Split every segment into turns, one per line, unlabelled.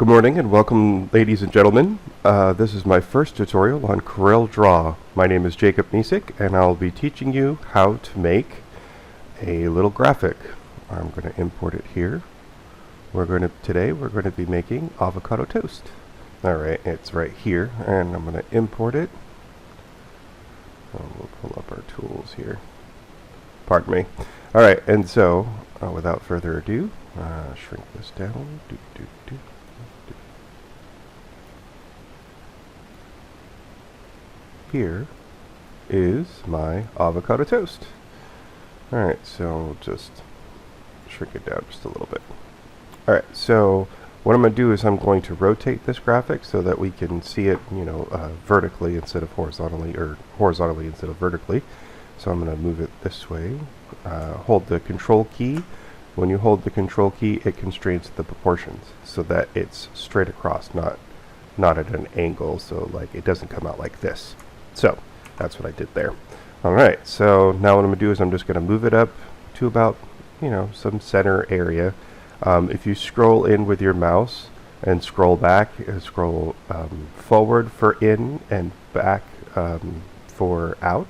Good morning and welcome, ladies and gentlemen. This is my first tutorial on Corel Draw. My name is Jacob Mesick and I'll be teaching you how to make a little graphic. I'm going to import it here. Today we're going to be making avocado toast. Alright, it's right here and I'm going to import it. We'll pull up our tools here. Pardon me. Alright, and so without further ado, shrink this down. Here is my avocado toast. Alright, so just shrink it down just a little bit. Alright, so what I'm going to do is I'm going to rotate this graphic so that we can see it, vertically instead of horizontally, or horizontally instead of vertically. So I'm going to move it this way. Hold the control key. When you hold the control key, it constrains the proportions so that it's straight across, not at an angle, so like it doesn't come out like this. So that's what I did there. Alright, so now what I'm going to do is I'm just going to move it up to about, some center area. If you scroll in with your mouse and scroll back, scroll forward for in and back for out.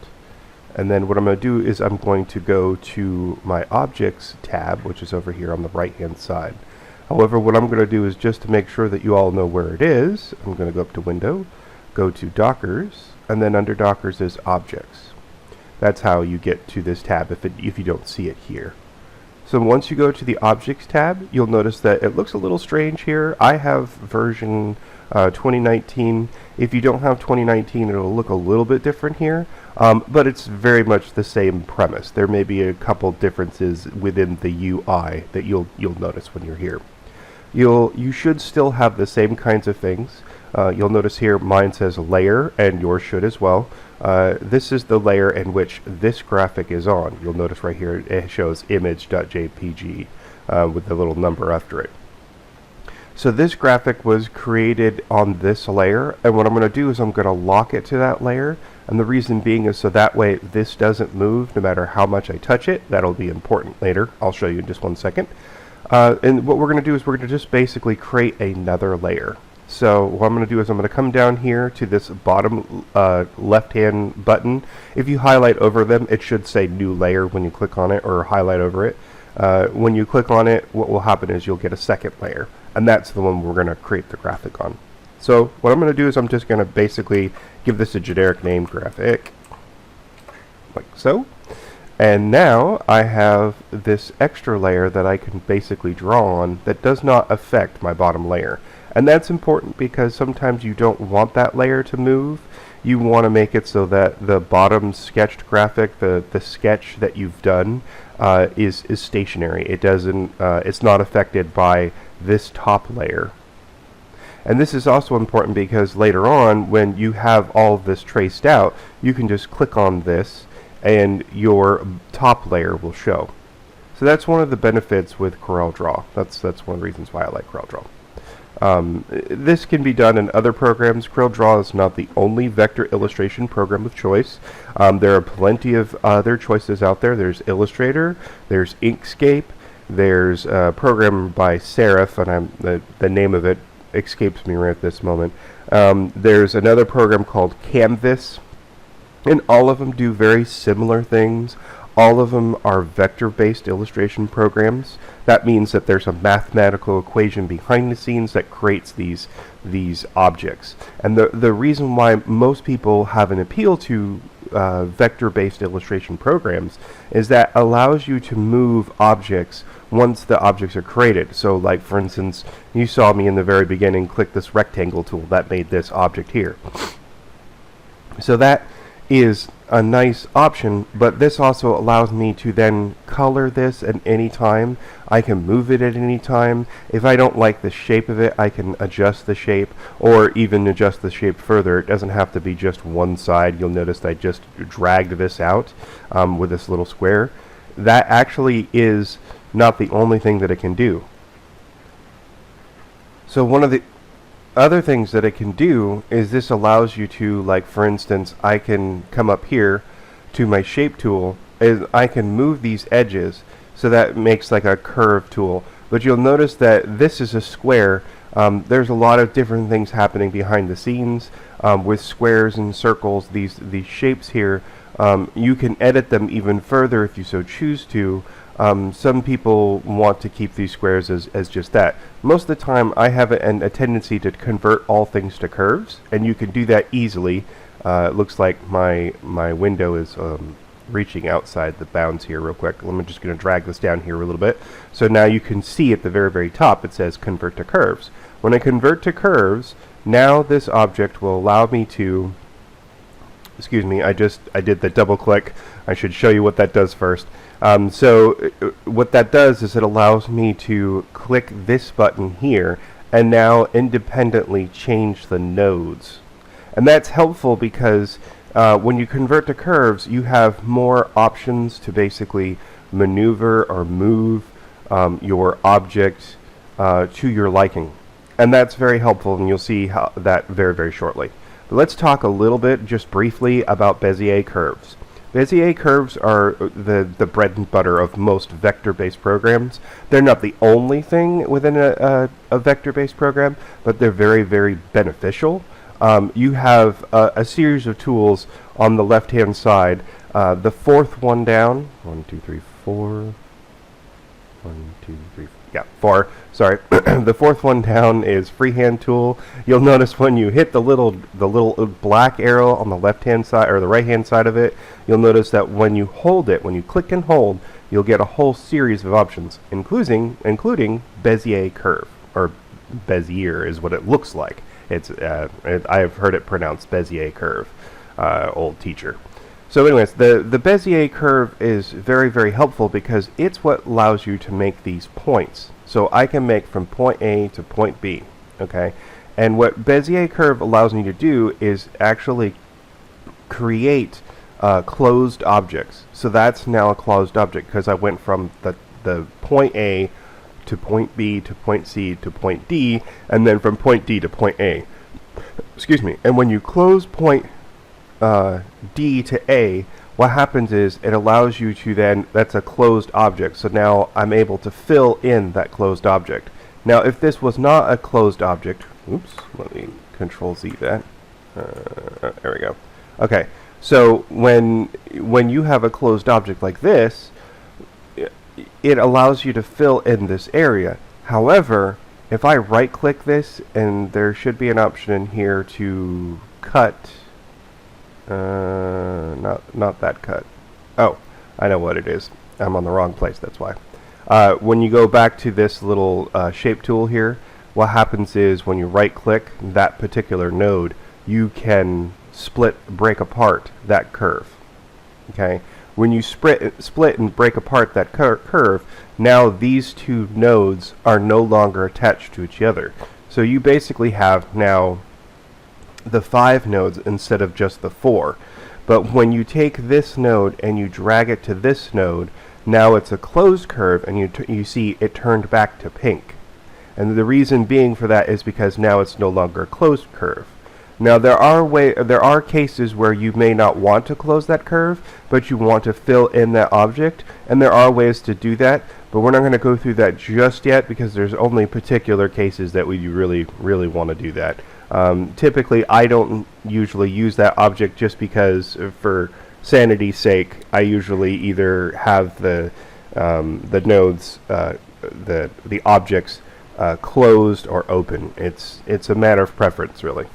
And then what I'm going to do is I'm going to go to my Objects tab, which is over here on the right hand side. However, what I'm going to do is just to make sure that you all know where it is, I'm going to go up to Window, go to Dockers, and then under Dockers is Objects. That's how you get to this tab if you don't see it here. So once you go to the Objects tab, you'll notice that it looks a little strange here. I have version 2019. If you don't have 2019, it'll look a little bit different here, but it's very much the same premise. There may be a couple differences within the UI that you'll notice when you're here. You should still have the same kinds of things. You'll notice here mine says layer, and yours should as well. This is the layer in which this graphic is on. You'll notice right here it shows image.jpg with the little number after it. So this graphic was created on this layer, and what I'm going to do is I'm going to lock it to that layer, and the reason being is so that way this doesn't move no matter how much I touch it. That'll be important later. I'll show you in just one second. And what we're going to do is we're going to just basically create another layer. So what I'm going to do is I'm going to come down here to this bottom left-hand button. If you highlight over them, it should say New Layer when you click on it, or highlight over it. When you click on it, what will happen is you'll get a second layer, and that's the one we're going to create the graphic on. So what I'm going to do is I'm just going to basically give this a generic name, graphic, like so. And now I have this extra layer that I can basically draw on that does not affect my bottom layer. And that's important because sometimes you don't want that layer to move. You want to make it so that the bottom sketched graphic, the sketch that you've done, is stationary. It doesn't. It's not affected by this top layer. And this is also important because later on, when you have all of this traced out, you can just click on this, and your top layer will show. So that's one of the benefits with Corel Draw. That's one of the reasons why I like Corel Draw. This can be done in other programs. Corel Draw is not the only vector illustration program of choice. There are plenty of other choices out there. There's Illustrator, there's Inkscape, there's a program by Serif, and the name of it escapes me right at this moment. There's another program called Canvas, and all of them do very similar things. All of them are vector-based illustration programs. That means that there's a mathematical equation behind the scenes that creates these objects. And the reason why most people have an appeal to vector-based illustration programs is that allows you to move objects once the objects are created. So like for instance, you saw me in the very beginning click this rectangle tool that made this object here. So that is a nice option, but this also allows me to then color this at any time. I can move it at any time. If I don't like the shape of it, I can adjust the shape, or even adjust the shape further. It doesn't have to be just one side. You'll notice I just dragged this out with this little square. That actually is not the only thing that it can do. So one of the other things that it can do is this allows you to, like for instance, I can come up here to my shape tool, and I can move these edges so that makes like a curve tool. But you'll notice that this is a square. There's a lot of different things happening behind the scenes with squares and circles, these shapes here. You can edit them even further if you so choose to. Some people want to keep these squares as just that. Most of the time I have a tendency to convert all things to curves, and you can do that easily. It looks like my window is reaching outside the bounds here real quick. I'm just going to drag this down here a little bit. So now you can see at the very, very top it says convert to curves. When I convert to curves, now this object will allow me to, excuse me, I did the double click. I should show you what that does first. What that does is it allows me to click this button here and now independently change the nodes. And that's helpful because when you convert to curves, you have more options to basically maneuver or move your object to your liking. And that's very helpful, and you'll see how that very, very shortly. But let's talk a little bit, just briefly, about Bezier curves. Bezier curves are the bread and butter of most vector-based programs. They're not the only thing within a vector-based program, but they're very, very beneficial. You have a series of tools on the left-hand side. The fourth one down, 1, 2, 3, 4. 1, 2, 3, yeah, 4. Sorry, the fourth one down is freehand tool. You'll notice when you hit the little black arrow on the left-hand side or the right-hand side of it, you'll notice that when you hold it, when you click and hold, you'll get a whole series of options, including Bezier curve, or Bezier is what it looks like. It's I've heard it pronounced Bezier curve, old teacher. So anyways, the Bezier curve is very, very helpful because it's what allows you to make these points. So I can make from point A to point B, okay? And what Bezier curve allows me to do is actually create closed objects. So that's now a closed object because I went from the point A to point B to point C to point D, and then from point D to point A. Excuse me. And when you close point D to A, what happens is it allows you to then, that's a closed object, so now I'm able to fill in that closed object. Now if this was not a closed object, oops, let me control Z that, there we go. Okay, so when you have a closed object like this, it allows you to fill in this area. However, if I right click this, and there should be an option in here to cut, not that cut. Oh, I know what it is. I'm on the wrong place, that's why. When you go back to this little shape tool here, what happens is when you right click that particular node, you can break apart that curve. Okay? When you split and break apart that curve, now these two nodes are no longer attached to each other. So you basically have now the 5 nodes instead of just the 4. But when you take this node and you drag it to this node, now it's a closed curve, and you see it turned back to pink. And the reason being for that is because now it's no longer a closed curve. Now there are cases where you may not want to close that curve, but you want to fill in that object, and there are ways to do that, but we're not going to go through that just yet because there's only particular cases that we really, really want to do that. Typically, I don't usually use that object just because, for sanity's sake, I usually either have the nodes, the objects closed or open. It's a matter of preference, really.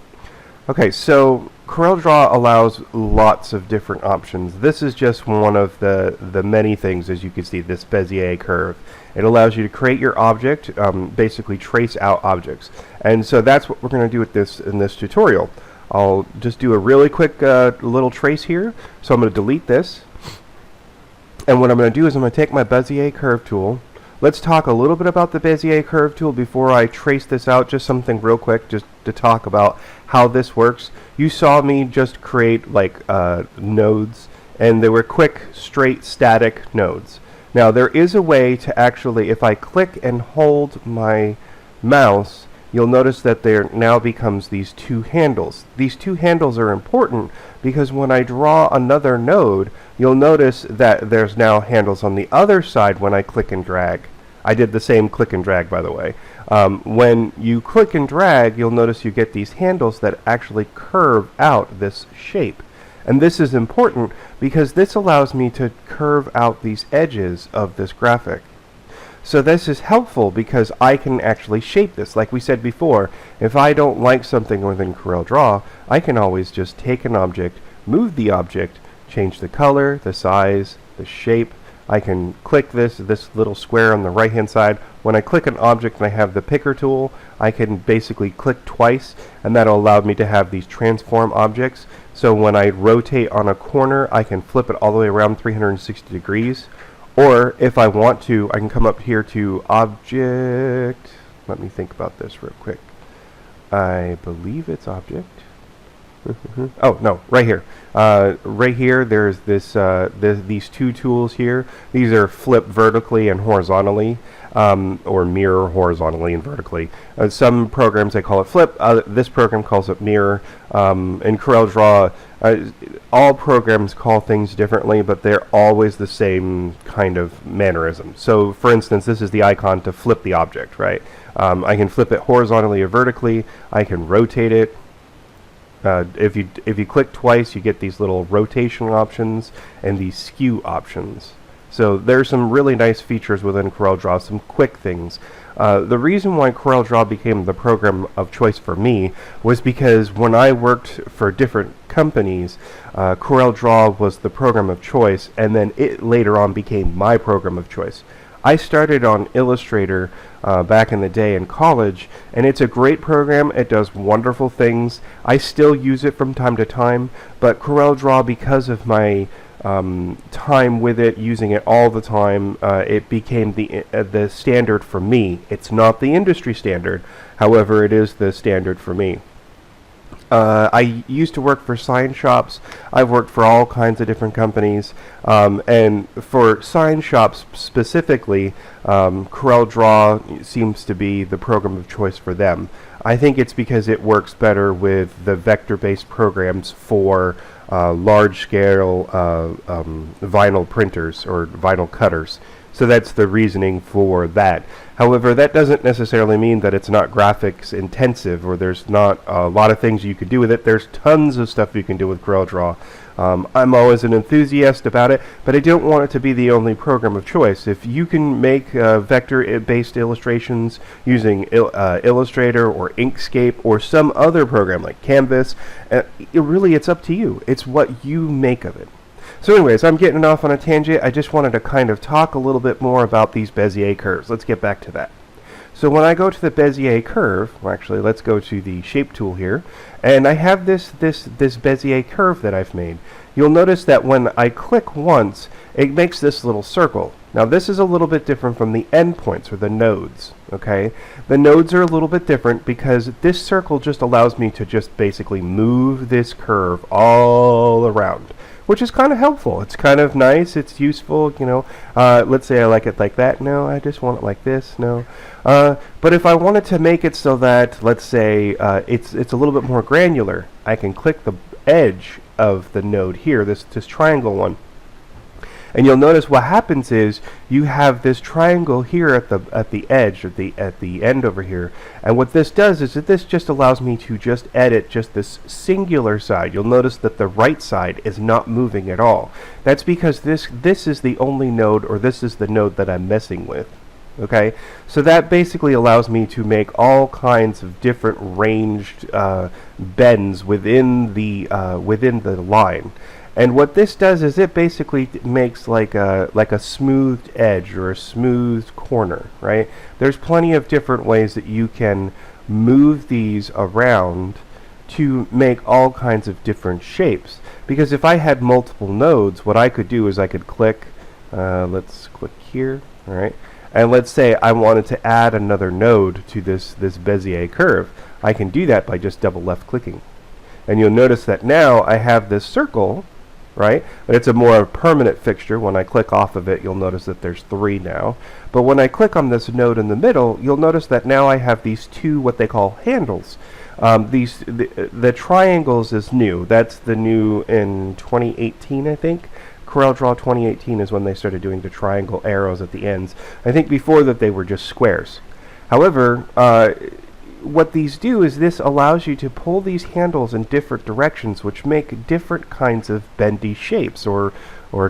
Okay, so Corel Draw allows lots of different options. This is just one of the many things, as you can see, this Bezier curve. It allows you to create your object, basically trace out objects. And so that's what we're going to do with this in this tutorial. I'll just do a really quick little trace here. So I'm going to delete this. And what I'm going to do is I'm going to take my Bezier curve tool. Let's talk a little bit about the Bezier curve tool before I trace this out, just something real quick just to talk about how this works. You saw me just create like nodes, and they were quick, straight, static nodes. Now there is a way to actually, if I click and hold my mouse, you'll notice that there now becomes these 2 handles. These 2 handles are important because when I draw another node, you'll notice that there's now handles on the other side when I click and drag. I did the same click and drag, by the way. When you click and drag, you'll notice you get these handles that actually curve out this shape. And this is important because this allows me to curve out these edges of this graphic. So this is helpful because I can actually shape this. Like we said before, if I don't like something within Corel Draw, I can always just take an object, move the object, change the color, the size, the shape. I can click this little square on the right hand side. When I click an object and I have the picker tool, I can basically click twice, and that'll allow me to have these transform objects. So when I rotate on a corner, I can flip it all the way around 360 degrees. Or if I want to, I can come up here to object. Let me think about this real quick. I believe it's object. Oh, no, right here. Right here, there's these two tools here. These are flip vertically and horizontally, or mirror horizontally and vertically. Some programs, they call it flip. This program calls it mirror. In Corel Draw, all programs call things differently, but they're always the same kind of mannerism. So, for instance, this is the icon to flip the object, right? I can flip it horizontally or vertically. I can rotate it. If you click twice, you get these little rotation options and these skew options. So there's some really nice features within Corel Draw, some quick things. The reason why Corel Draw became the program of choice for me was because when I worked for different companies, Corel Draw was the program of choice, and then it later on became my program of choice. I started on Illustrator back in the day in college, and it's a great program. It does wonderful things. I still use it from time to time, but Corel Draw, because of my time with it, using it all the time, it became the standard for me. It's not the industry standard, however, it is the standard for me. I used to work for sign shops. I've worked for all kinds of different companies, and for sign shops specifically, Corel Draw seems to be the program of choice for them. I think it's because it works better with the vector-based programs for large-scale vinyl printers or vinyl cutters. So that's the reasoning for that. However, that doesn't necessarily mean that it's not graphics intensive or there's not a lot of things you could do with it. There's tons of stuff you can do with Corel Draw. I'm always an enthusiast about it, but I don't want it to be the only program of choice. If you can make vector-based illustrations using Illustrator or Inkscape or some other program like Canvas, it's up to you. It's what you make of it. So anyways, I'm getting off on a tangent. I just wanted to kind of talk a little bit more about these Bezier curves. Let's get back to that. So when I go to the Bezier curve, well, actually, let's go to the shape tool here, and I have this Bezier curve that I've made. You'll notice that when I click once, it makes this little circle. Now this is a little bit different from the endpoints or the nodes, okay? The nodes are a little bit different because this circle just allows me to just basically move this curve all around, which is kind of helpful. It's kind of nice. It's useful, you know. Let's say I like it like that. No, I just want it like this. No. But if I wanted to make it so that, let's say, it's a little bit more granular, I can click the edge of the node here, this triangle one. And you'll notice what happens is you have this triangle here at the edge, or at the end over here. And what this does is that this just allows me to just edit just this singular side. You'll notice that the right side is not moving at all. That's because this is the only node, or this is the node that I'm messing with. Okay, so that basically allows me to make all kinds of different ranged bends within the line. And what this does is it basically makes like a smoothed edge or a smoothed corner, right? There's plenty of different ways that you can move these around to make all kinds of different shapes. Because if I had multiple nodes, what I could do is I could click, let's click here, all right? And let's say I wanted to add another node to this Bezier curve. I can do that by just double left clicking. And you'll notice that now I have this circle, right? But it's a more permanent fixture. When I click off of it, you'll notice that there's 3 now. But when I click on this node in the middle, you'll notice that now I have these 2 what they call handles. The triangles is new. That's the new in 2018, I think. Corel Draw 2018 is when they started doing the triangle arrows at the ends. I think before that they were just squares. However, what these do is this allows you to pull these handles in different directions, which make different kinds of bendy shapes or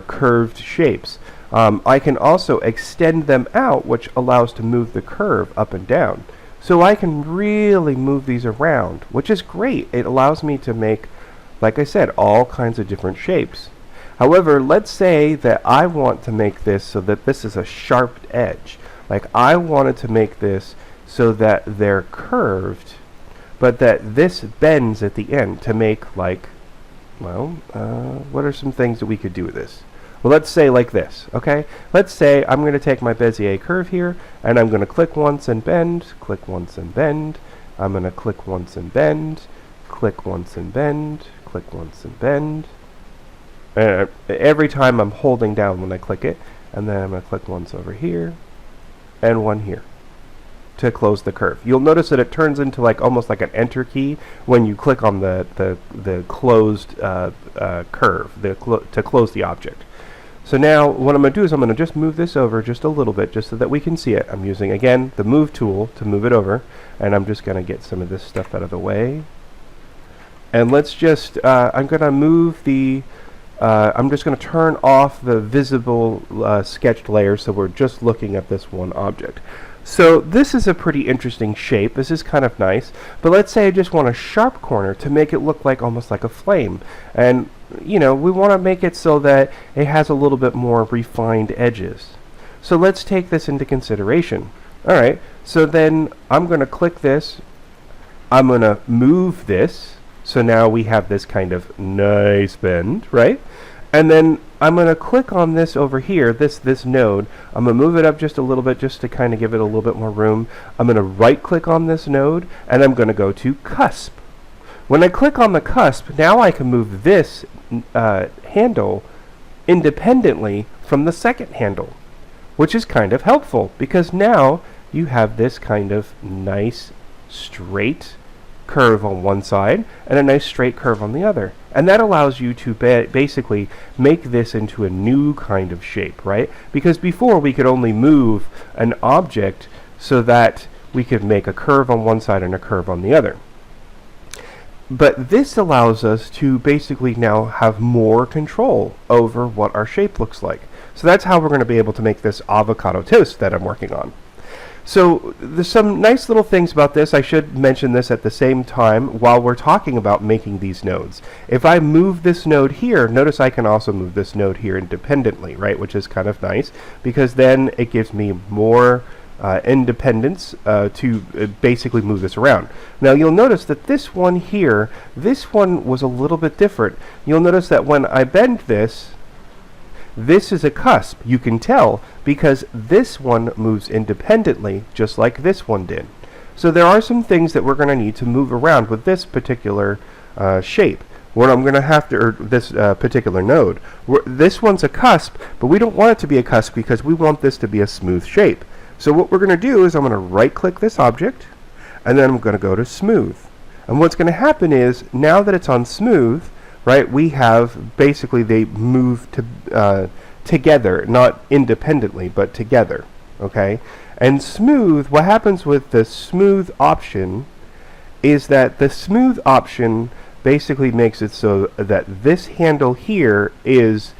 curved shapes. I can also extend them out, which allows to move the curve up and down. So I can really move these around, which is great. It allows me to make, like I said, all kinds of different shapes. However, let's say that I want to make this so that this is a sharp edge. Like I wanted to make this so that they're curved, but that this bends at the end to make like, well, what are some things that we could do with this? Well, let's say like this, okay? Let's say I'm going to take my Bezier curve here, and I'm going to click once and bend, click once and bend. I'm going to click once and bend, click once and bend, click once and bend. Every time I'm holding down when I click it, and then I'm going to click once over here, and one here to close the curve. You'll notice that it turns into like almost like an enter key when you click on the closed curve to close the object. So now what I'm going to do is I'm going to just move this over just a little bit just so that we can see it. I'm using again the move tool to move it over, and I'm just going to get some of this stuff out of the way. And let's just I'm going to move the I'm just going to turn off the visible sketched layer so we're just looking at this one object. So this is a pretty interesting shape. This is kind of nice. But let's say I just want a sharp corner to make it look like almost like a flame. And, you know, we want to make it so that it has a little bit more refined edges. So let's take this into consideration. All right, so then I'm going to click this. I'm going to move this. So now we have this kind of nice bend, right? And then I'm going to click on this over here, this node. I'm going to move it up just a little bit just to kind of give it a little bit more room. I'm going to right click on this node, and I'm going to go to cusp. When I click on the cusp, now I can move this handle independently from the second handle, which is kind of helpful because now you have this kind of nice straight curve on one side and a nice straight curve on the other. And that allows you to basically make this into a new kind of shape, right? Because before we could only move an object so that we could make a curve on one side and a curve on the other. But this allows us to basically now have more control over what our shape looks like. So that's how we're going to be able to make this avocado toast that I'm working on. So there's some nice little things about this. I should mention this at the same time while we're talking about making these nodes. If I move this node here, notice I can also move this node here independently, right? Which is kind of nice because then it gives me more independence to basically move this around. Now you'll notice that this one here, this one was a little bit different. You'll notice that when I bend this, this is a cusp, you can tell, because this one moves independently, just like this one did. So there are some things that we're going to need to move around with this particular shape. What I'm going to have to, or this particular node. This one's a cusp, but we don't want it to be a cusp because we want this to be a smooth shape. So what we're going to do is I'm going to right-click this object, and then I'm going to go to smooth. And what's going to happen is, now that it's on smooth, right, we have basically they move to together, not independently, but together, okay? And smooth, what happens with the smooth option is that the smooth option basically makes it so that this handle here is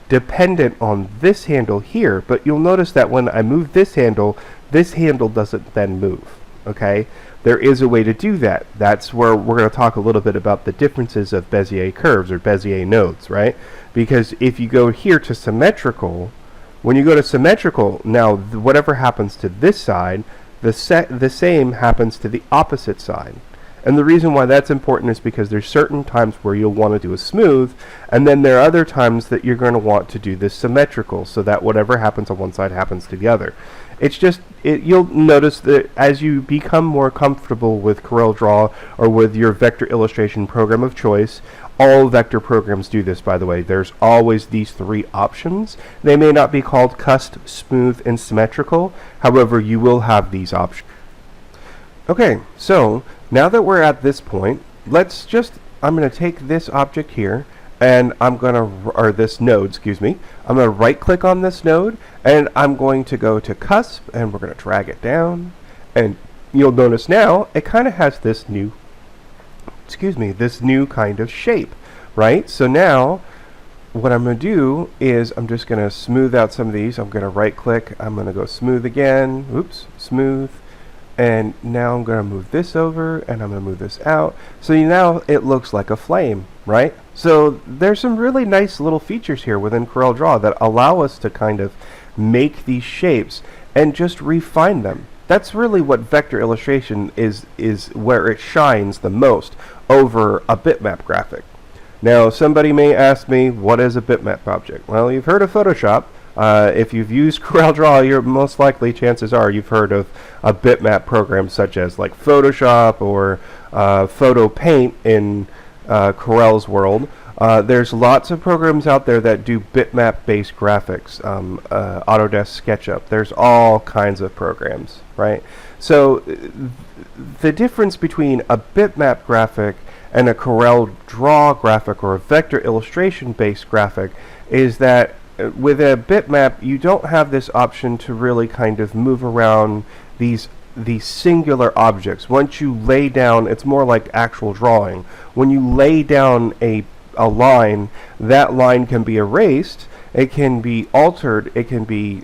dependent on this handle here, but you'll notice that when I move this handle doesn't then move, okay? There is a way to do that. That's where we're going to talk a little bit about the differences of Bezier curves or Bezier nodes, right? Because if you go here to symmetrical, when you go to symmetrical, now whatever happens to this side, the same happens to the opposite side. And the reason why that's important is because there's certain times where you'll want to do a smooth, and then there are other times that you're going to want to do this symmetrical, so that whatever happens on one side happens to the other. It's just, you'll notice that as you become more comfortable with Corel Draw or with your vector illustration program of choice, all vector programs do this, by the way. There's always these three options. They may not be called cusp, smooth, and symmetrical. However, you will have these options. Okay, so now that we're at this point, I'm going to take this object here, and I'm going to, or this node, excuse me, I'm going to right click on this node, and I'm going to go to cusp, and we're going to drag it down, And you'll notice now it kind of has this new, this new kind of shape, right? So now what I'm going to do is I'm just going to smooth out some of these. I'm going to right click, I'm going to go smooth again, oops, smooth, and now I'm going to move this over and I'm going to move this out. So now it looks like a flame, right? So there's some really nice little features here within Corel Draw that allow us to kind of make these shapes and just refine them. That's really what vector illustration is where it shines the most over a bitmap graphic. Now, somebody may ask me, what is a bitmap object? Well, you've heard of Photoshop. If you've used Corel Draw, you're most likely, chances are, you've heard of a bitmap program such as like Photoshop or Photo Paint in Corel's world. There's lots of programs out there that do bitmap-based graphics, Autodesk SketchUp. There's all kinds of programs, right? So the difference between a bitmap graphic and a Corel Draw graphic or a vector illustration-based graphic is that with a bitmap, you don't have this option to really kind of move around these singular objects. Once you lay down, it's more like actual drawing. When you lay down a line, that line can be erased, it can be altered, it can be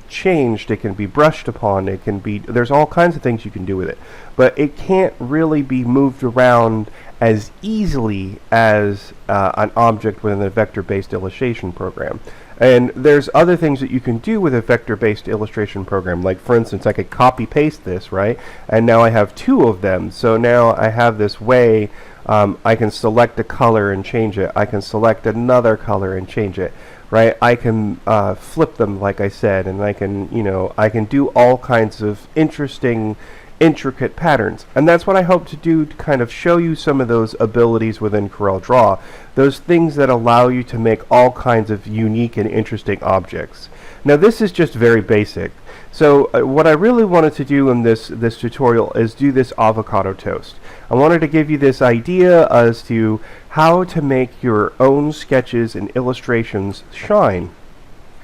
changed, it can be brushed upon, it can be, there's all kinds of things you can do with it. But it can't really be moved around as easily as an object within a vector-based illustration program. And there's other things that you can do with a vector-based illustration program. Like, for instance, I could copy-paste this, right? And now I have two of them. So now I have this way, I can select a color and change it. I can select another color and change it, right? I can flip them, like I said, and I can, I can do all kinds of intricate patterns. And that's what I hope to do, to kind of show you some of those abilities within Corel Draw, those things that allow you to make all kinds of unique and interesting objects. Now, this is just very basic. So what I really wanted to do in this tutorial is do this avocado toast. I wanted to give you this idea as to how to make your own sketches and illustrations shine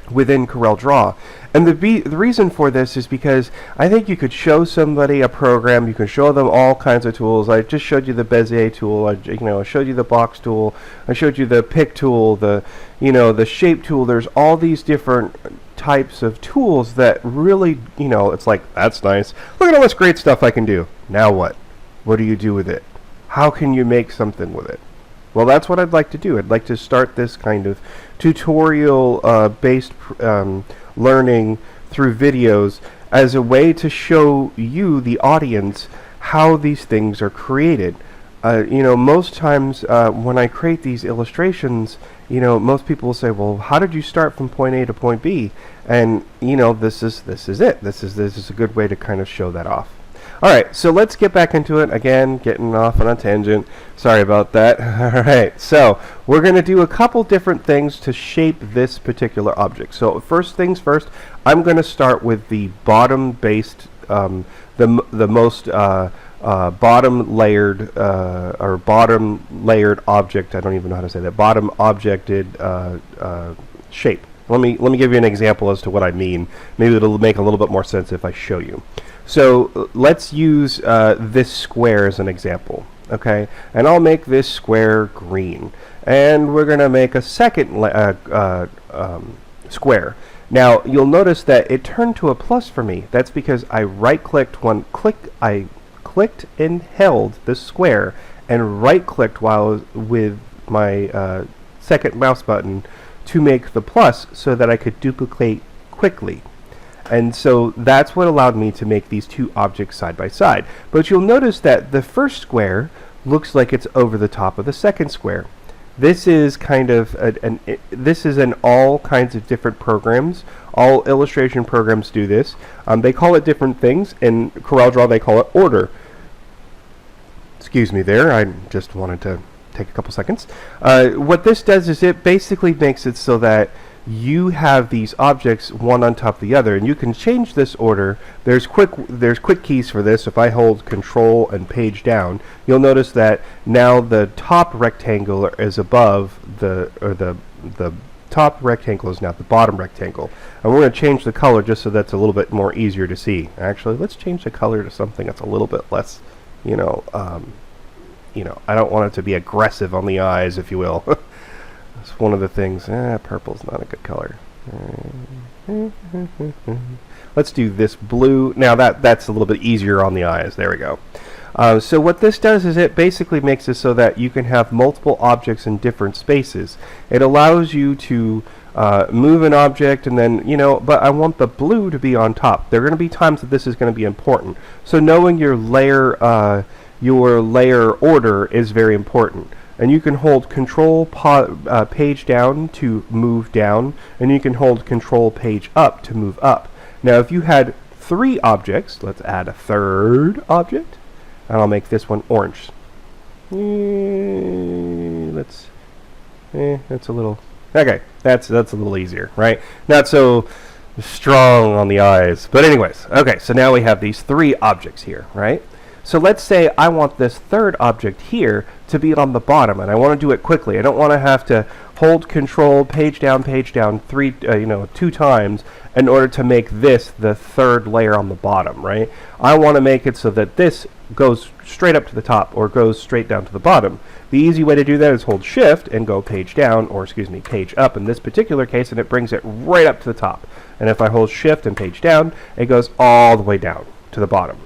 within Corel Draw. And the reason for this is because I think you could show somebody a program, you can show them all kinds of tools. I just showed you the Bezier tool, I showed you the box tool, I showed you the pick tool, the shape tool. There's all these different types of tools that really, it's like, that's nice. Look at all this great stuff I can do. Now what? What do you do with it? How can you make something with it? Well, that's what I'd like to do. I'd like to start this kind of tutorial-based learning through videos as a way to show you, the audience, how these things are created. Most times when I create these illustrations, most people will say, well, how did you start from point A to point B? And, this is it. This is a good way to kind of show that off. Alright, so let's get back into it. Again, getting off on a tangent. Sorry about that. Alright, so we're going to do a couple different things to shape this particular object. So first things first, I'm going to start with the bottom-based, the most bottom layered object. I don't even know how to say that. Bottom objected shape. Let me give you an example as to what I mean. Maybe it'll make a little bit more sense if I show you. So let's use this square as an example, okay? And I'll make this square green. And we're going to make a second square. Now, you'll notice that it turned to a plus for me. That's because I right-clicked I clicked and held the square and right-clicked with my second mouse button to make the plus so that I could duplicate quickly. And so that's what allowed me to make these two objects side by side. But you'll notice that the first square looks like it's over the top of the second square. This is kind of this is in all kinds of different programs. All illustration programs do this. They call it different things. In Corel Draw, they call it order. Excuse me there. I just wanted to take a couple seconds. What this does is it basically makes it so that you have these objects one on top of the other, and you can change this order. There's quick keys for this. If I hold Control and Page down, you'll notice that now the top rectangle is above the top rectangle is now the bottom rectangle. And we're going to change the color just so that's a little bit more easier to see. Actually, let's change the color to something that's a little bit less, I don't want it to be aggressive on the eyes, if you will. That's one of the things. Purple's not a good color. Let's do this blue. Now that's a little bit easier on the eyes. There we go. So what this does is it basically makes it so that you can have multiple objects in different spaces. It allows you to move an object and then, but I want the blue to be on top. There are going to be times that this is going to be important. So knowing your layer order is very important. And you can hold Control page down to move down, and you can hold Control page up to move up. Now if you had 3 objects, let's add a third object. And I'll make this one orange. That's a little... Okay, that's a little easier, right? Not so strong on the eyes. But anyways, okay, so now we have these 3 objects here, right? So let's say I want this third object here to be on the bottom, and I want to do it quickly. I don't want to have to hold Control, page down, 2 times in order to make this the third layer on the bottom, right? I want to make it so that this goes straight up to the top or goes straight down to the bottom. The easy way to do that is hold Shift and go page down, or page up in this particular case, and it brings it right up to the top. And if I hold Shift and page down, it goes all the way down to the bottom.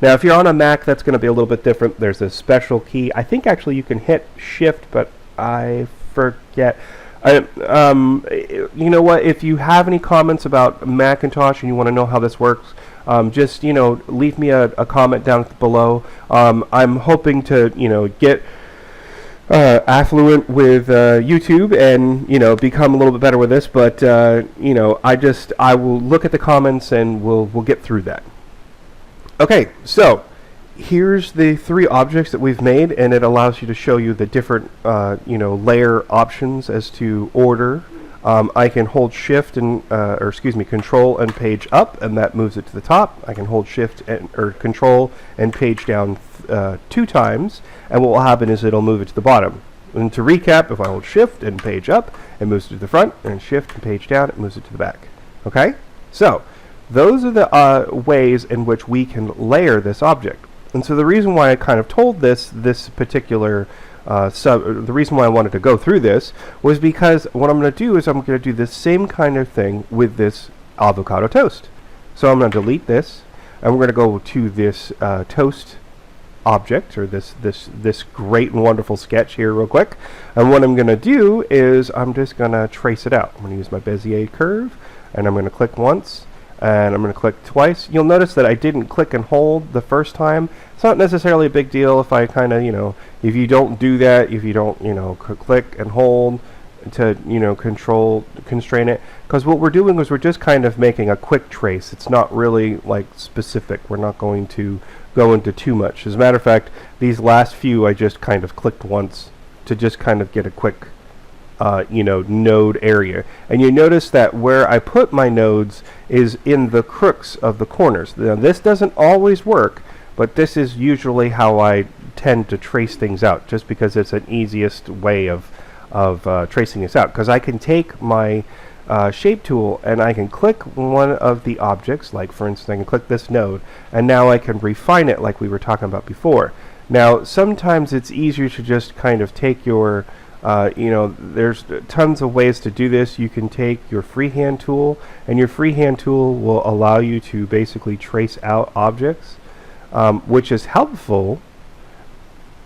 Now if you're on a Mac, that's going to be a little bit different. There's a special key. I think actually you can hit Shift, but I forget. You know what? If you have any comments about Macintosh and you want to know how this works, just leave me a comment down below. I'm hoping to get affluent with YouTube and become a little bit better with this. But I will look at the comments and we'll get through that. Okay, so here's the 3 objects that we've made, and it allows you to show you the different layer options as to order. I can hold Shift and Control and page up, and that moves it to the top. I can hold Shift or Control and page down 2 times, and what will happen is it'll move it to the bottom. And to recap, if I hold Shift and page up, it moves it to the front, and Shift and page down, it moves it to the back. Okay, so those are the ways in which we can layer this object. And so the reason why I kind of told this particular the reason why I wanted to go through this was because what I'm going to do is I'm going to do the same kind of thing with this avocado toast. So I'm going to delete this, and we're going to go to this toast object, or this great and wonderful sketch here real quick. And what I'm going to do is I'm just going to trace it out. I'm going to use my Bezier curve, and I'm going to click once, and I'm going to click twice. You'll notice that I didn't click and hold the first time. It's not necessarily a big deal if I kind of, if you don't do that, if you don't, click and hold to, constrain it. Because what we're doing is we're just kind of making a quick trace. It's not really, specific. We're not going to go into too much. As a matter of fact, these last few I just kind of clicked once to just kind of get a quick node area. And you notice that where I put my nodes is in the crooks of the corners. Now this doesn't always work, but this is usually how I tend to trace things out, just because it's an easiest way of tracing this out. Because I can take my shape tool and I can click one of the objects, like for instance I can click this node, and now I can refine it like we were talking about before. Now sometimes it's easier to just kind of take your there's tons of ways to do this. You can take your freehand tool, and your freehand tool will allow you to basically trace out objects, which is helpful.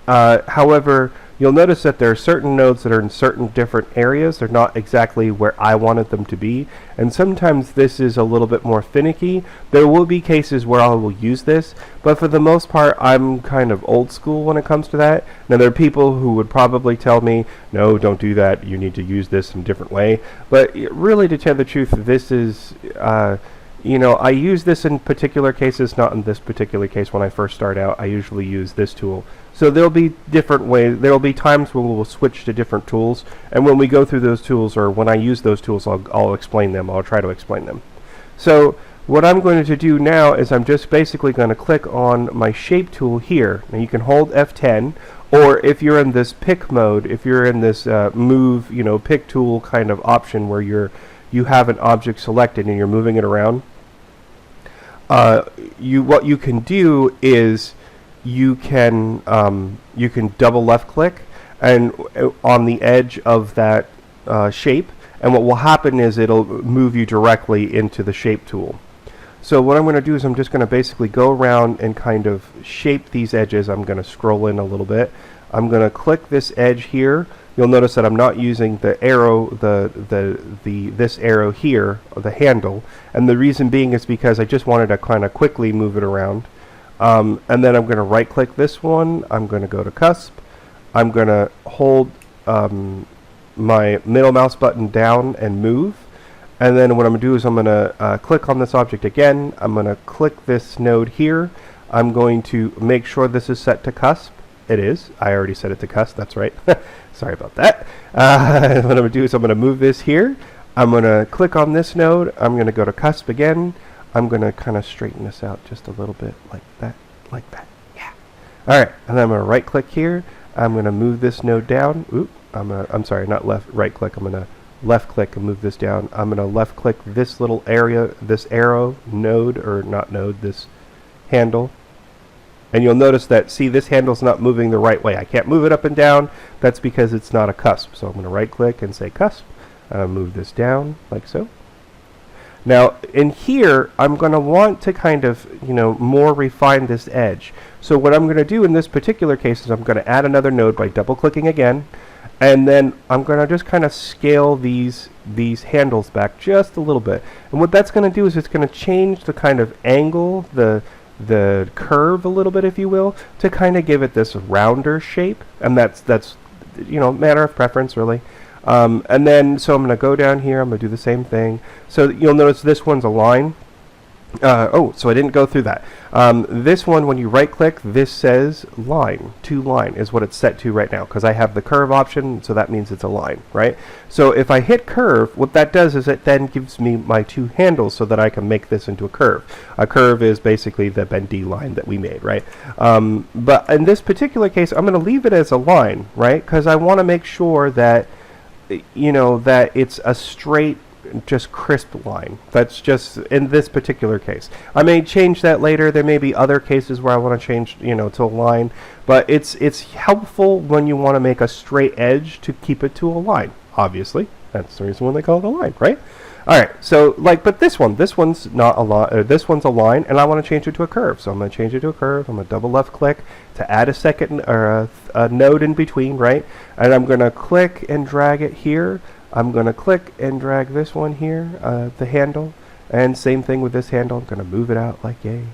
However, you'll notice that there are certain nodes that are in certain different areas. They're not exactly where I wanted them to be, and sometimes this is a little bit more finicky. There will be cases where I will use this, but for the most part I'm kind of old school when it comes to that. Now there are people who would probably tell me, no, don't do that, you need to use this in a different way. But really, to tell the truth, this is I use this in particular cases, not in this particular case. When I first start out, I usually use this tool. So there'll be different ways. There'll be times when we'll switch to different tools, and when we go through those tools, or when I use those tools, I'll explain them. I'll try to explain them. So what I'm going to do now is I'm just basically going to click on my shape tool here. Now you can hold F10, or if you're in this pick mode, if you're in this move, pick tool kind of option where you have an object selected and you're moving it around, what you can do is you can double left click and on the edge of that shape, and what will happen is it'll move you directly into the shape tool. So what I'm going to do is I'm just going to basically go around and kind of shape these edges. I'm going to scroll in a little bit. I'm going to click this edge here. You'll notice that I'm not using the arrow, this arrow here, or the handle, and the reason being is because I just wanted to kind of quickly move it around. And then I'm going to right click this one. I'm going to go to cusp. I'm going to hold my middle mouse button down and move. And then what I'm going to do is I'm going to click on this object again. I'm going to click this node here. I'm going to make sure this is set to cusp. It is. I already set it to cusp. That's right. Sorry about that. What I'm going to do is I'm going to move this here. I'm going to click on this node. I'm going to go to cusp again. I'm going to kind of straighten this out just a little bit like that. Yeah. All right. And then I'm going to right click here. I'm going to move this node down. Oop. I'm sorry, not right click. I'm going to left click and move this down. I'm going to left click this little area, this arrow node, or not node, this handle. And you'll notice that, see, this handle's not moving the right way. I can't move it up and down. That's because it's not a cusp. So I'm going to right click and say cusp. Move this down like so. Now in here, I'm going to want to kind of, more refine this edge. So what I'm going to do in this particular case is I'm going to add another node by double clicking again. And then I'm going to just kind of scale these handles back just a little bit. And what that's going to do is it's going to change the kind of angle, the curve a little bit, if you will, to kind of give it this rounder shape. And that's matter of preference, really. And then, so I'm going to go down here. I'm going to do the same thing. So you'll notice this one's a line. So I didn't go through that. This one, when you right click, this says line, to line is what it's set to right now, because I have the curve option, so that means it's a line, right? So if I hit curve, what that does is it then gives me my two handles so that I can make this into a curve. A curve is basically the bendy line that we made, right? But in this particular case, I'm going to leave it as a line, right? Because I want to make sure that, that it's a straight, just crisp line. That's just in this particular case. I may change that later. There may be other cases where I want to change, to a line, but it's helpful when you want to make a straight edge to keep it to a line. Obviously, that's the reason when they call it a line, right? All right. So but this one's not a line. This one's a line, and I want to change it to a curve. So I'm going to change it to a curve. I'm going to double left click to add a second or a node in between, right? And I'm going to click and drag it here. I'm going to click and drag this one here, the handle, and same thing with this handle. I'm going to move it out like yay.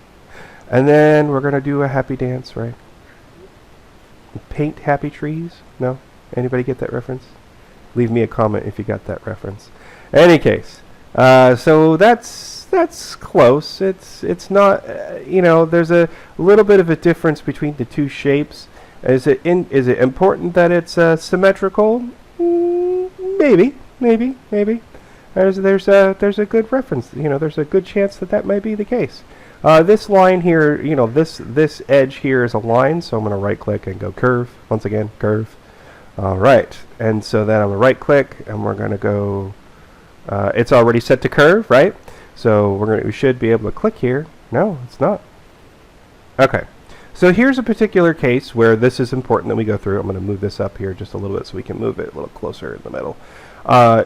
And then we're going to do a happy dance, right? Paint happy trees? No? Anybody get that reference? Leave me a comment if you got that reference. In any case, so that's close. It's not, there's a little bit of a difference between the two shapes. Is it important that it's symmetrical? Maybe. There's a good reference. There's a good chance that might be the case. This line here, this edge here is a line, so I'm going to right click and go curve. Once again, curve. All right, and so then I'm going to right click and we're going to go. It's already set to curve, right? So we should be able to click here. No, it's not. Okay. So here's a particular case where this is important that we go through. I'm going to move this up here just a little bit so we can move it a little closer in the middle.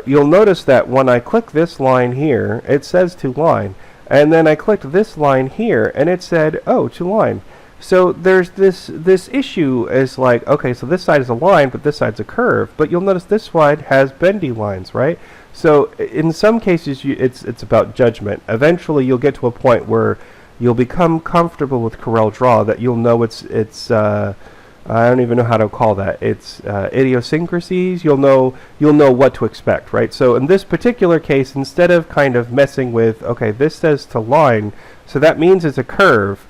You'll notice that when I click this line here, it says to line. And then I clicked this line here, and it said, oh, to line. So there's this issue is like, okay, so this side is a line, but this side's a curve. But you'll notice this side has bendy lines, right? So in some cases, it's about judgment. Eventually, you'll get to a point where you'll become comfortable with Corel Draw that you'll know it's I don't even know how to call that. It's idiosyncrasies. You'll know what to expect, right? So in this particular case, instead of kind of messing with, okay, this says to line, so that means it's a curve,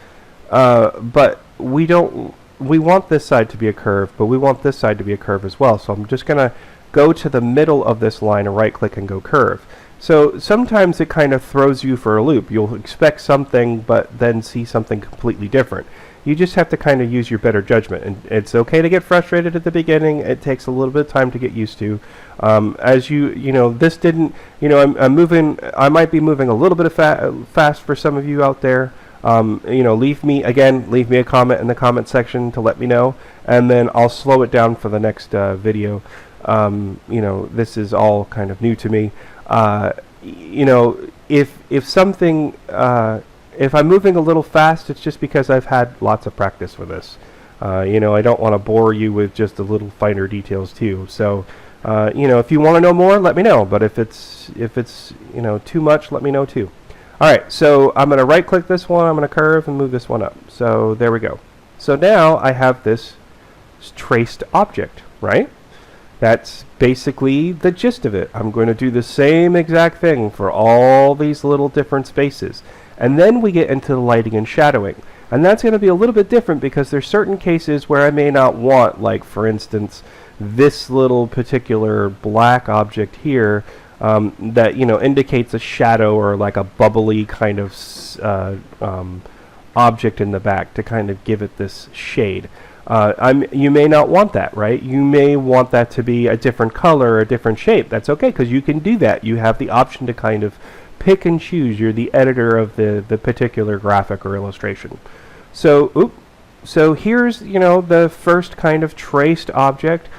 but we want this side to be a curve, but we want this side to be a curve as well. So I'm just going to go to the middle of this line and right click and go curve. So sometimes it kind of throws you for a loop. You'll expect something, but then see something completely different. You just have to kind of use your better judgment, and it's okay to get frustrated at the beginning. It takes a little bit of time to get used to. As this didn't, I'm moving. I might be moving a little bit of fast for some of you out there. Leave me a comment in the comment section to let me know, and then I'll slow it down for the next video. This is all kind of new to me. If something, if I'm moving a little fast, it's just because I've had lots of practice with this. I don't want to bore you with just the little finer details too. So, if you want to know more, let me know. But if it's too much, let me know too. All right, so I'm going to right click this one, I'm going to curve and move this one up. So there we go. So now I have this traced object, right? That's basically the gist of it. I'm going to do the same exact thing for all these little different spaces. And then we get into the lighting and shadowing. And that's going to be a little bit different because there's certain cases where I may not want, like for instance, this little particular black object here that indicates a shadow or like a bubbly kind of object in the back to kind of give it this shade. You may not want that, right? You may want that to be a different color or a different shape. That's okay, because you can do that. You have the option to kind of pick and choose. You're the editor of the particular graphic or illustration. So here's the first kind of traced object.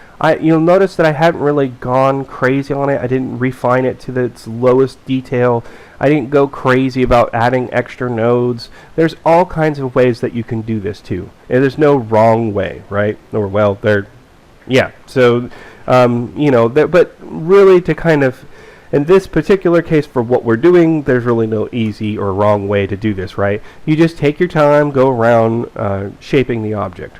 You'll notice that I haven't really gone crazy on it. I didn't refine it to its lowest detail. I didn't go crazy about adding extra nodes. There's all kinds of ways that you can do this too. And there's no wrong way, right? Or well, yeah. So, but really to kind of, in this particular case for what we're doing, there's really no easy or wrong way to do this, right? You just take your time, go around shaping the object.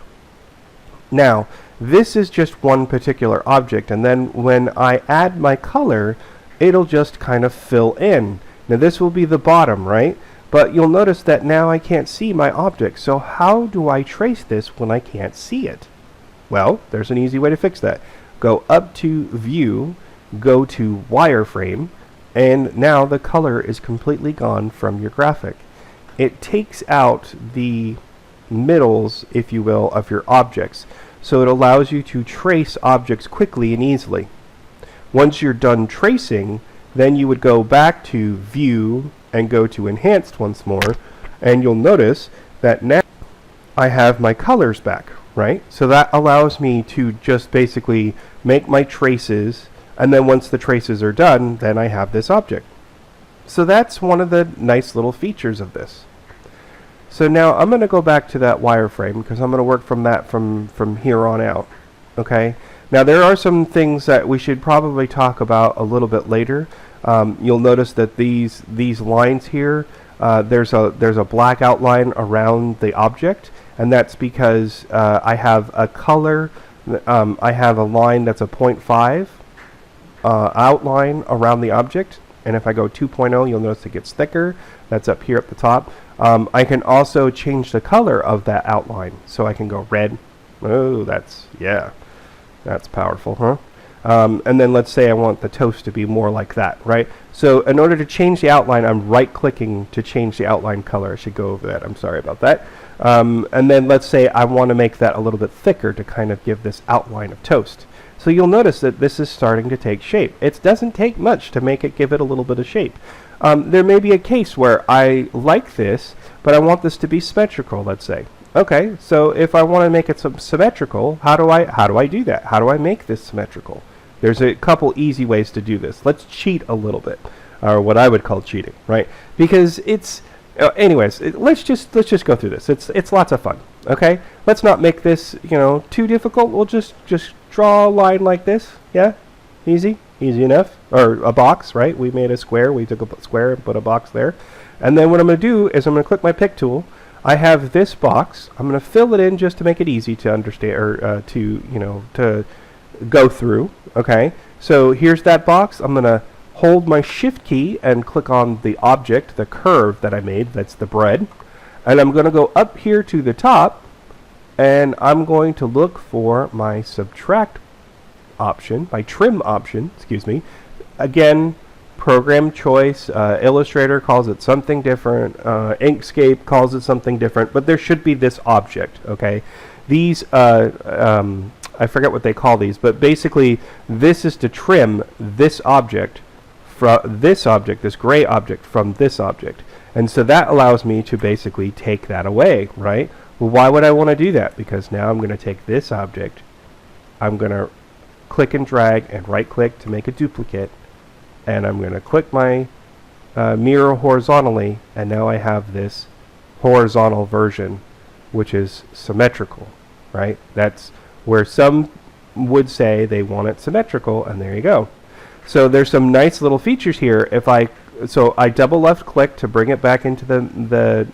Now, this is just one particular object, and then when I add my color, it'll just kind of fill in. Now this will be the bottom, right? But you'll notice that now I can't see my object. So how do I trace this when I can't see it? Well, there's an easy way to fix that. Go up to View, go to Wireframe, and now the color is completely gone from your graphic. It takes out the middles, if you will, of your objects. So it allows you to trace objects quickly and easily. Once you're done tracing, then you would go back to View and go to Enhanced once more, and you'll notice that now I have my colors back, right? So that allows me to just basically make my traces, and then once the traces are done, then I have this object. So that's one of the nice little features of this. So now I'm going to go back to that wireframe because I'm going to work from that from here on out. Okay. Now there are some things that we should probably talk about a little bit later. You'll notice that these lines here, there's a black outline around the object, and that's because I have a color. I have a line that's a 0.5 outline around the object, and if I go 2.0, you'll notice it gets thicker. That's up here at the top. I can also change the color of that outline, so I can go red. Oh, that's powerful, huh? And then let's say I want the toast to be more like that, right? So in order to change the outline, I'm right-clicking to change the outline color. I should go over that. I'm sorry about that. And then let's say I want to make that a little bit thicker to kind of give this outline of toast. So you'll notice that this is starting to take shape. It doesn't take much to make it give it a little bit of shape. There may be a case where I like this, but I want this to be symmetrical, let's say. Okay, so if I want to make it symmetrical, how do I do that? How do I make this symmetrical? There's a couple easy ways to do this. Let's cheat a little bit, or what I would call cheating, right? Because it's let's just go through this. It's lots of fun. Okay, let's not make this too difficult. We'll just draw a line like this. Yeah, easy enough. Or a box, right? We made a square. We took a square and put a box there. And then what I'm going to do is I'm going to click my pick tool. I have this box. I'm going to fill it in just to make it easy to understand, or to go through. Okay, so here's that box. I'm going to hold my shift key and click on the object, the curve that I made. That's the bread. And I'm going to go up here to the top, and I'm going to look for my subtract option, my trim option, excuse me. Again, program choice. Illustrator calls it something different. Inkscape calls it something different. But there should be this object, okay? These, I forget what they call these, but basically this is to trim this object from this object, this gray object from this object. And so that allows me to basically take that away, right? Well, why would I want to do that? Because now I'm going to take this object, I'm going to click and drag and right click to make a duplicate, and I'm going to click my mirror horizontally, and now I have this horizontal version, which is symmetrical, right? That's where some would say they want it symmetrical, and there you go. So there's some nice little features here. If I double left click to bring it back into the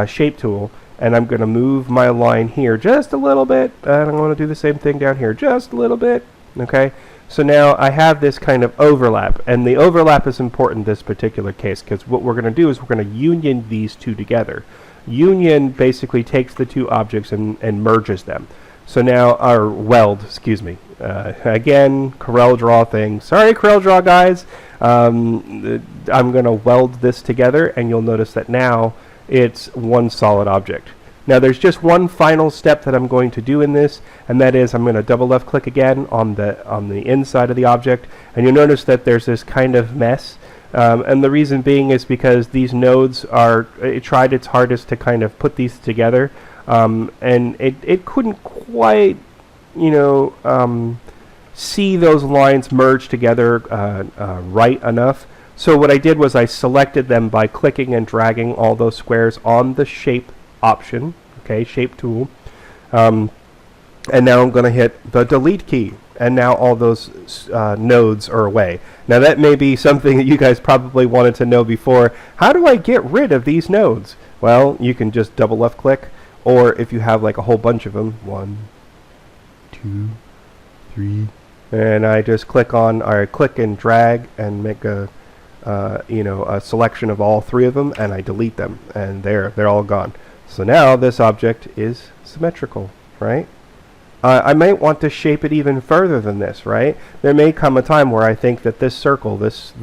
shape tool, and I'm going to move my line here just a little bit, and I'm going to do the same thing down here just a little bit. Okay, so now I have this kind of overlap, and the overlap is important in this particular case, because what we're going to do is we're going to union these two together. Union basically takes the two objects and merges them. So now our weld, excuse me, again, Corel Draw thing. Sorry, Corel Draw guys. I'm going to weld this together, and you'll notice that now it's one solid object. Now there's just one final step that I'm going to do in this, and that is I'm going to double left click again on the inside of the object, and you'll notice that there's this kind of mess. And the reason being is because these nodes it tried its hardest to kind of put these together, and it couldn't quite, see those lines merge together right enough. So what I did was I selected them by clicking and dragging all those squares on the shape option, okay, shape tool. And now I'm going to hit the delete key, and now all those nodes are away. Now that may be something that you guys probably wanted to know before. How do I get rid of these nodes? Well, you can just double left click, or if you have like a whole bunch of them, 1, 2, 3, and I just click and drag and make a selection of all three of them, and I delete them, and they're all gone. So now this object is symmetrical, right? I might want to shape it even further than this, right? There may come a time where I think that this circle, this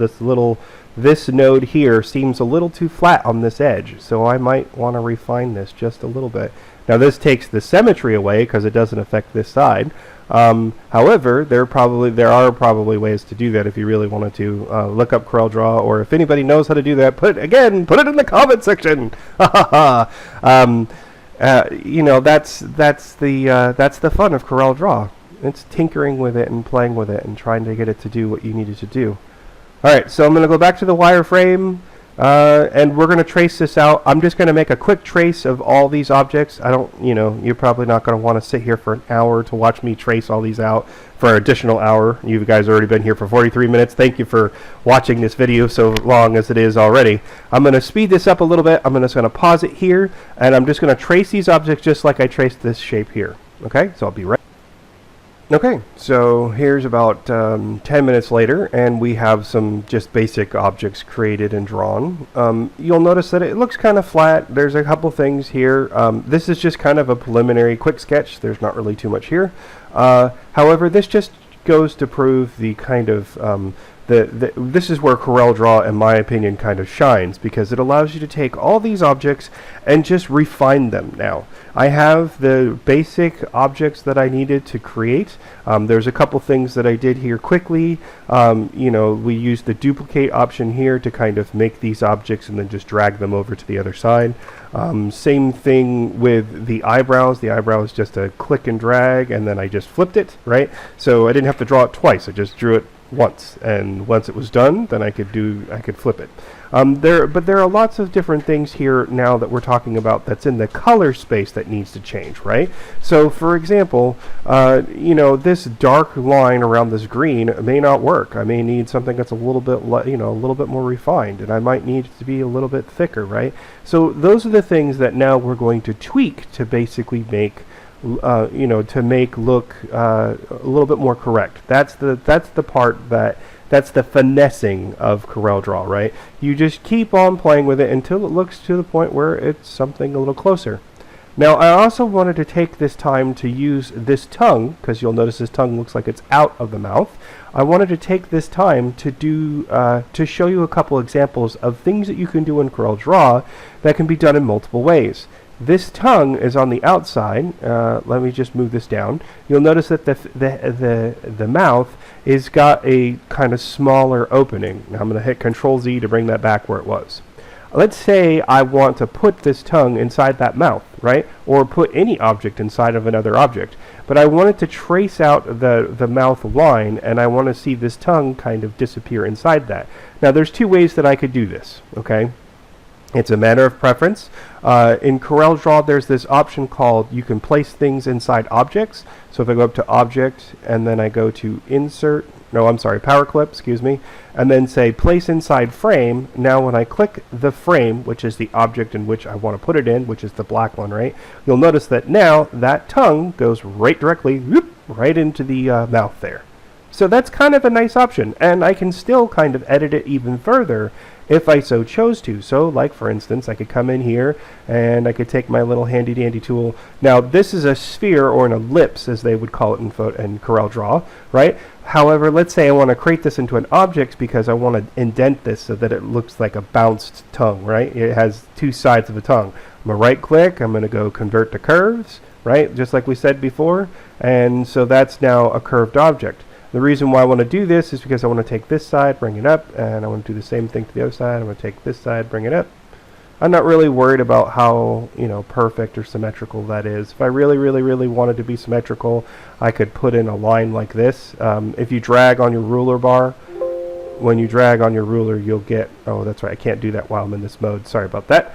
node here seems a little too flat on this edge, so I might want to refine this just a little bit. Now this takes the symmetry away because it doesn't affect this side. However, there are probably ways to do that if you really wanted to. Look up Corel Draw, or if anybody knows how to do that, put it in the comment section. That's the fun of Corel Draw. It's tinkering with it and playing with it and trying to get it to do what you need it to do. All right, so I'm going to go back to the wireframe, and we're going to trace this out. I'm just going to make a quick trace of all these objects. You're probably not going to want to sit here for an hour to watch me trace all these out for an additional hour. You guys already been here for 43 minutes. Thank you for watching this video so long as it is already. I'm going to speed this up a little bit. I'm just going to pause it here, and I'm just going to trace these objects just like I traced this shape here. Okay, so I'll be right. Okay, so here's about 10 minutes later, and we have some just basic objects created and drawn. You'll notice that it looks kind of flat. There's a couple things here. This is just kind of a preliminary quick sketch. There's not really too much here. However, this just goes to prove the kind of this is where Corel Draw, in my opinion, kind of shines, because it allows you to take all these objects and just refine them now. I have the basic objects that I needed to create. There's a couple things that I did here quickly. We used the duplicate option here to kind of make these objects and then just drag them over to the other side. Same thing with the eyebrows. The eyebrow is just a click and drag, and then I just flipped it, right? So I didn't have to draw it twice. I just drew it once, and once it was done, then I could flip it. But there are lots of different things here now that we're talking about that's in the color space that needs to change, right? So for example, this dark line around this green may not work. I may need something that's a little bit a little bit more refined, and I might need it to be a little bit thicker, right? So those are the things that now we're going to tweak to basically make to make look a little bit more correct. That's the part that's the finessing of Corel Draw, right? You just keep on playing with it until it looks to the point where it's something a little closer. Now I also wanted to take this time to use this tongue, because you'll notice this tongue looks like it's out of the mouth. I wanted to take this time to to show you a couple examples of things that you can do in Corel Draw that can be done in multiple ways. This tongue is on the outside. Let me just move this down. You'll notice that the mouth is got a kind of smaller opening. Now I'm going to hit Control Z to bring that back where it was. Let's say I want to put this tongue inside that mouth, right? Or put any object inside of another object. But I wanted to trace out the mouth line, and I want to see this tongue kind of disappear inside that. Now there's two ways that I could do this, okay? It's a matter of preference. In Corel Draw, there's this option called you can place things inside objects. So if I go up to Object, and then I go to Insert, Power Clip, excuse me, and then say Place Inside Frame. Now when I click the frame, which is the object in which I want to put it in, which is the black one, right? You'll notice that now that tongue goes right directly, whoop, right into the mouth there. So that's kind of a nice option, and I can still kind of edit it even further if I so chose to. So like for instance, I could come in here and I could take my little handy dandy tool. Now this is a sphere, or an ellipse as they would call it in Corel Draw, right? However, let's say I want to create this into an object because I want to indent this so that it looks like a bounced tongue, right? It has two sides of a tongue. I'm going to right click, I'm going to go convert to curves, right? Just like we said before. And so that's now a curved object. The reason why I want to do this is because I want to take this side, bring it up, and I want to do the same thing to the other side. I'm going to take this side, bring it up. I'm not really worried about how, perfect or symmetrical that is. If I really wanted to be symmetrical, I could put in a line like this. If you drag on your ruler bar, when you drag on your ruler, you'll get, oh, that's right, I can't do that while I'm in this mode. Sorry about that.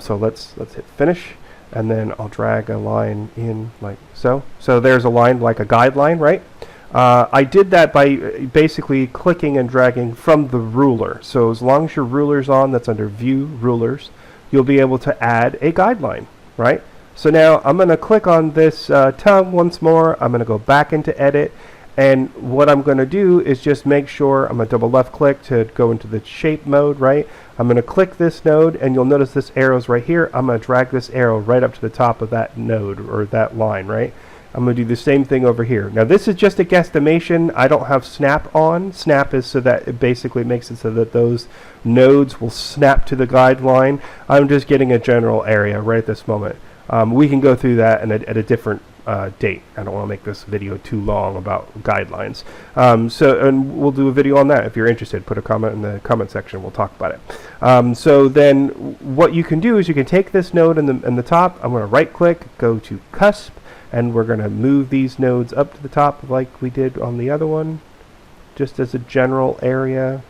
So let's hit finish, and then I'll drag a line in like so. So there's a line like a guideline, right? I did that by basically clicking and dragging from the ruler. So as long as your ruler's on, that's under View, Rulers, you'll be able to add a guideline, right? So now I'm going to click on this tongue once more. I'm going to go back into Edit, and what I'm going to do is just make sure I'm going to double left click to go into the shape mode, right? I'm going to click this node, and you'll notice this arrow's right here. I'm going to drag this arrow right up to the top of that node, or that line, right? I'm going to do the same thing over here. Now this is just a guesstimation. I don't have snap on. Snap is so that it basically makes it so that those nodes will snap to the guideline. I'm just getting a general area right at this moment. We can go through that at a different date. I don't want to make this video too long about guidelines. And we'll do a video on that if you're interested. Put a comment in the comment section. We'll talk about it. So then what you can do is you can take this node in the top. I'm going to right click, go to Cusp, and we're going to move these nodes up to the top like we did on the other one, just as a general area,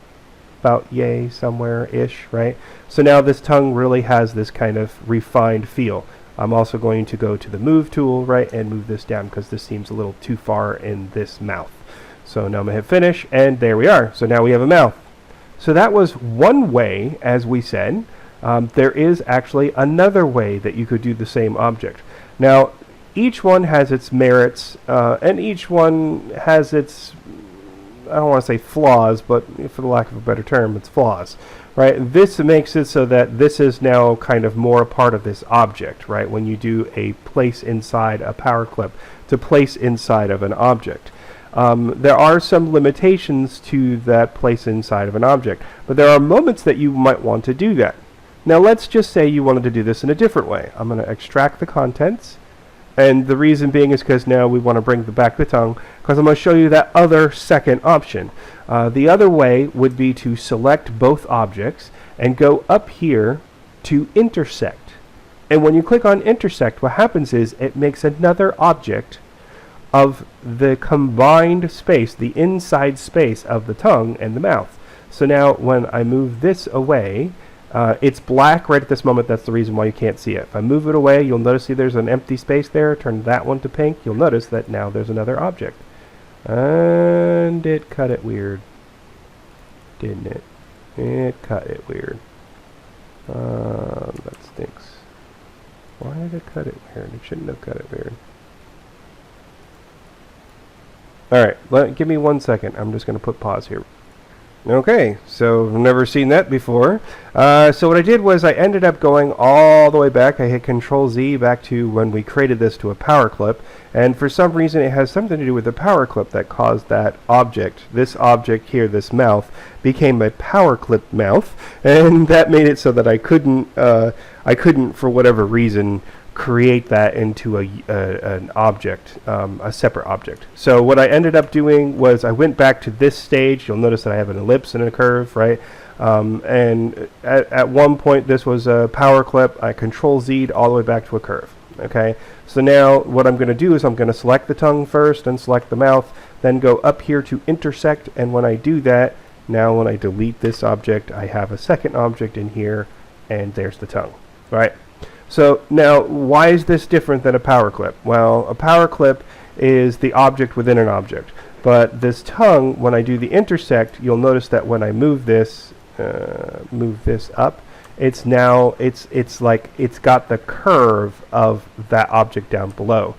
about yay somewhere-ish, right? So now this tongue really has this kind of refined feel. I'm also going to go to the Move tool, right, and move this down because this seems a little too far in this mouth. So now I'm going to hit Finish, and there we are. So now we have a mouth. So that was one way, as we said. There is actually another way that you could do the same object. Now, each one has its merits, and each one has its, I don't want to say flaws, but for the lack of a better term, it's flaws, right? This makes it so that this is now kind of more a part of this object, right? When you do a place inside a power clip to place inside of an object. There are some limitations to that place inside of an object, but there are moments that you might want to do that. Now let's just say you wanted to do this in a different way. I'm going to extract the contents. And the reason being is because now we want to bring back the tongue, because I'm going to show you that other second option. The other way would be to select both objects and go up here to intersect. And when you click on intersect, what happens is it makes another object of the combined space, the inside space of the tongue and the mouth. So now when I move this away, it's black right at this moment. That's the reason why you can't see it. If I move it away, you'll notice there's an empty space there. Turn that one to pink. You'll notice that now there's another object. And it cut it weird. Didn't it? It cut it weird. That stinks. Why did it cut it weird? It shouldn't have cut it weird. Alright, give me 1 second. I'm just going to put pause here. Okay, so I've never seen that before. So what I did was I ended up going all the way back. I hit Control Z back to when we created this to a power clip, and for some reason it has something to do with the power clip that caused that object. This object here, this mouth, became a power clip mouth, and that made it so that I couldn't for whatever reason create that into an object, a separate object. So what I ended up doing was I went back to this stage. You'll notice that I have an ellipse and a curve, right? And at one point this was a power clip. I Control Z'd all the way back to a curve. Okay, so now what I'm going to do is I'm going to select the tongue first and select the mouth, then go up here to intersect, and when I do that, now when I delete this object, I have a second object in here, and there's the tongue, right? So now, why is this different than a power clip? Well, a power clip is the object within an object. But this tongue, when I do the intersect, you'll notice that when I move this up, it's now, it's like, it's got the curve of that object down below.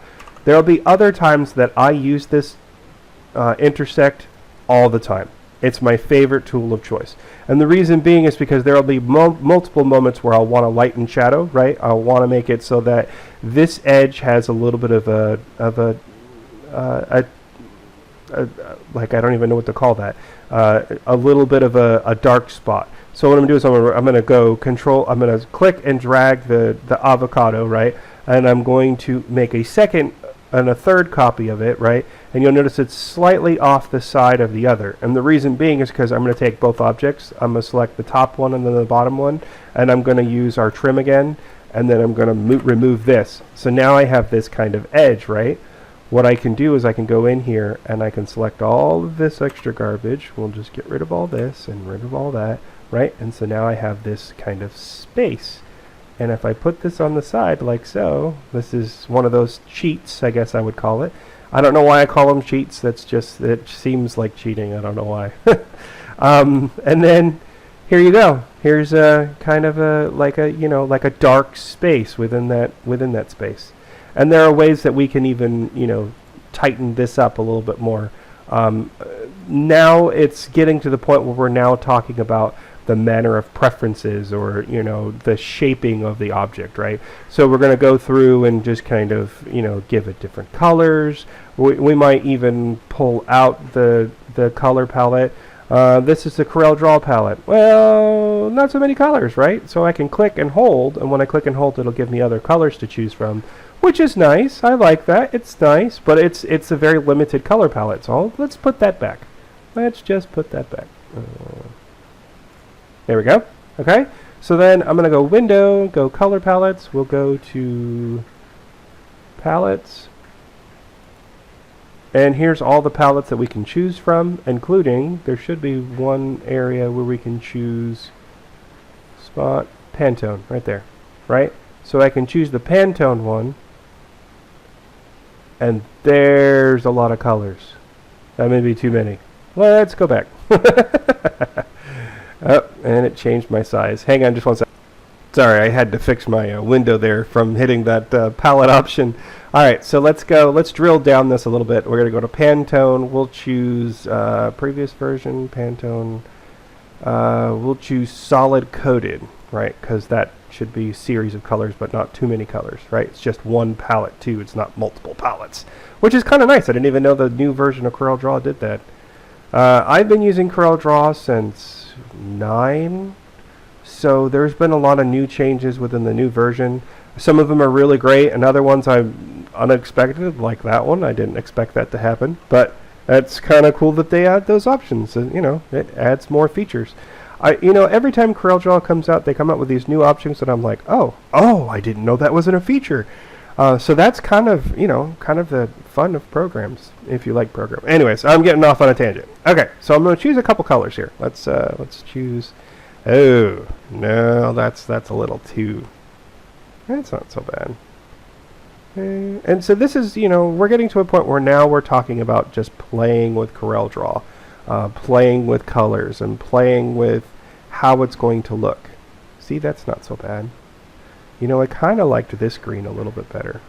There'll be other times that I use this intersect all the time. It's my favorite tool of choice. And the reason being is because there will be multiple moments where I'll want to lighten shadow, right? I'll want to make it so that this edge has a little bit of like, I don't even know what to call that, a little bit of a dark spot. So what I'm going to do is I'm going to go I'm going to click and drag the avocado, right? And I'm going to make a second and a third copy of it, right? And you'll notice it's slightly off the side of the other. And the reason being is because I'm going to take both objects. I'm going to select the top one and then the bottom one, and I'm going to use our trim again, and then I'm going to remove this. So now I have this kind of edge, right? What I can do is I can go in here and I can select all of this extra garbage. We'll just get rid of all this and rid of all that, right? And so now I have this kind of space. And if I put this on the side like so, this is one of those cheats, I guess I would call it. I don't know why I call them cheats. That's just, it seems like cheating. I don't know why. And then here you go. Here's a kind of like a dark space within that space. And there are ways that we can even, tighten this up a little bit more. Now it's getting to the point where we're now talking about the manner of preferences, or the shaping of the object, right? So we're going to go through and just kind of give it different colors. We might even pull out the color palette. This is the Corel Draw palette. Well, not so many colors, right? So I can click and hold, and when I click and hold, it'll give me other colors to choose from, which is nice. I like that. It's nice, but it's a very limited color palette. So let's put that back. Let's just put that back. There we go. Okay, so then I'm going to go Window, go Color Palettes. We'll go to Palettes. And here's all the palettes that we can choose from, including, there should be one area where we can choose Spot, Pantone, right there, right? So I can choose the Pantone one, and there's a lot of colors. That may be too many. Let's go back. Oh, and it changed my size. Hang on just one second. Sorry, I had to fix my window there from hitting that palette option. All right, so let's go. Let's drill down this a little bit. We're going to go to Pantone. We'll choose previous version, Pantone. We'll choose solid coated, right? Because that should be a series of colors, but not too many colors, right? It's just one palette, too. It's not multiple palettes, which is kind of nice. I didn't even know the new version of Corel Draw did that. I've been using Corel Draw since 9, so there's been a lot of new changes within the new version. Some of them are really great, and other ones I'm unexpected, like that one. I didn't expect that to happen, but that's kind of cool that they add those options. It adds more features. Every time Corel Draw comes out, they come out with these new options, and I'm like, oh, I didn't know that wasn't a feature. So that's kind of the fun of programs, if you like programs. Anyways, I'm getting off on a tangent. Okay, so I'm going to choose a couple colors here. Let's choose. Oh no, that's a little too. That's not so bad. And so this is, we're getting to a point where now we're talking about just playing with Corel Draw, playing with colors, and playing with how it's going to look. See, that's not so bad. I kind of liked this green a little bit better.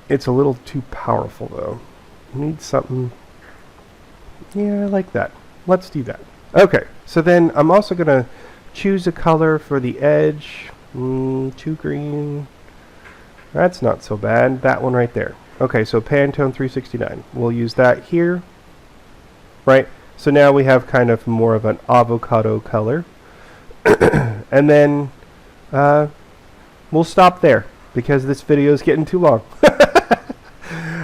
It's a little too powerful, though. Need something. Yeah, I like that. let's do that. Okay, so then I'm also going to choose a color for the edge. Too green. That's not so bad. That one right there. Okay, so Pantone 369. We'll use that here. Right? So now we have kind of more of an avocado color. And then we'll stop there because this video is getting too long.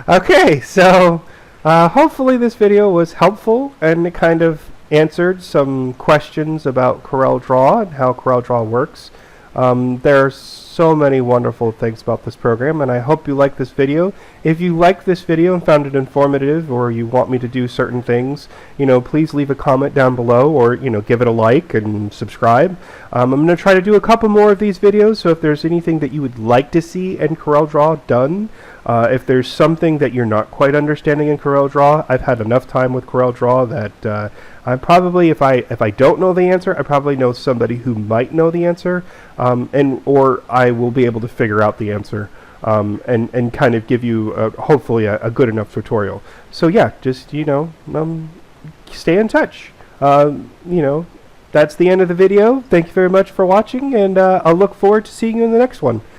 Okay, so hopefully this video was helpful and it kind of answered some questions about Corel Draw and how Corel Draw works. There are so many wonderful things about this program, and I hope you like this video. If you like this video and found it informative, or you want me to do certain things, please leave a comment down below, or give it a like and subscribe. I'm going to try to do a couple more of these videos, so if there's anything that you would like to see in Corel Draw done, if there's something that you're not quite understanding in Corel Draw, I've had enough time with Corel Draw that I probably, if I don't know the answer, I probably know somebody who might know the answer, or I will be able to figure out the answer, and kind of give you hopefully a good enough tutorial. So yeah, just stay in touch. That's the end of the video. Thank you very much for watching, and I'll look forward to seeing you in the next one.